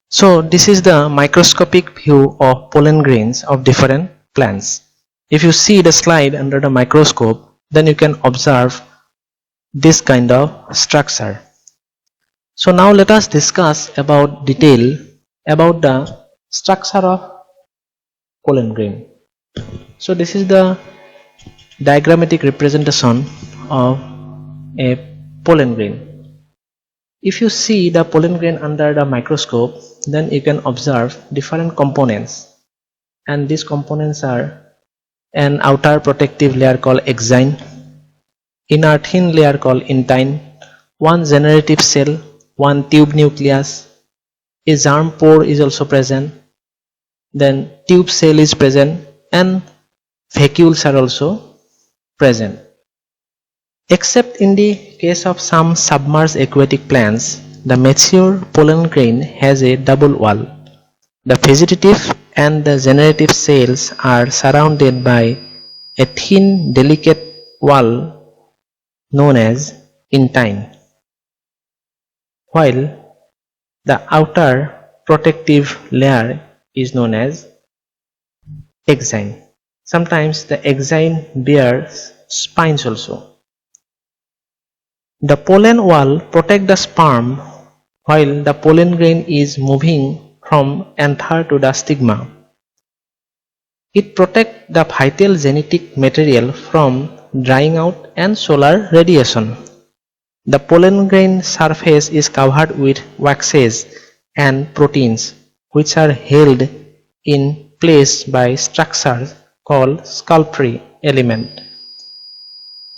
So this is the microscopic view of pollen grains of different plants. If you see the slide under the microscope, then you can observe this kind of structure. So now let us discuss about detail about the structure of pollen grain. So this is the diagrammatic representation of a pollen grain. If you see the pollen grain under the microscope, then you can observe different components, and these components are an outer protective layer called exine, inner thin layer called intine, one generative cell, one tube nucleus, a germ pore is also present, then tube cell is present, and vacuoles are also present. Except in the case of some submerged aquatic plants, the mature pollen grain has a double wall. The vegetative and the generative cells are surrounded by a thin delicate wall known as intine, while the outer protective layer is known as exine. Sometimes the exine bears spines also. The pollen wall protects the sperm while the pollen grain is moving from anther to the stigma. It protects the vital genetic material from drying out and solar radiation. The pollen grain surface is covered with waxes and proteins which are held in place by structures called sculptry element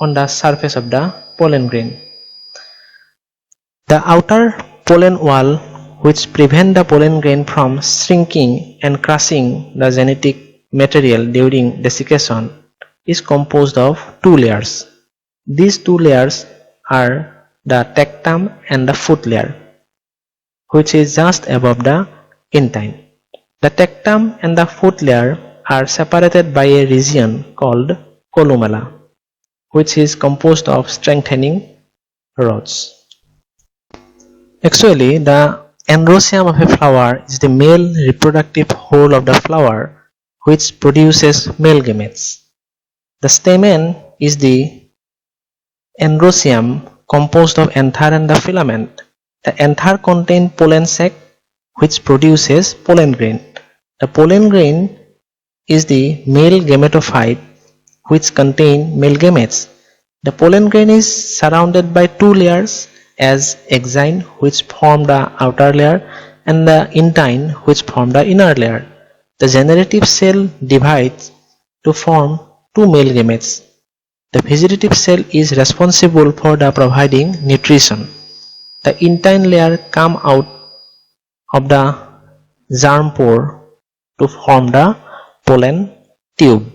on the surface of the pollen grain. The outer pollen wall, which prevents the pollen grain from shrinking and crushing the genetic material during desiccation, is composed of two layers. These two layers are the tectum and the foot layer, which is just above the intine. The tectum and the foot layer are separated by a region called columella, which is composed of strengthening rods. Actually, the androecium of a flower is the male reproductive whole of the flower which produces male gametes. The stamen is the androecium composed of anther and the filament. The anther contains pollen sac which produces pollen grain. The pollen grain is the male gametophyte which contains male gametes. The pollen grain is surrounded by two layers as exine which form the outer layer and the intine which form the inner layer. The generative cell divides to form two male gametes. The vegetative cell is responsible for the providing nutrition. The intine layer come out of the germ pore to form the pollen tube.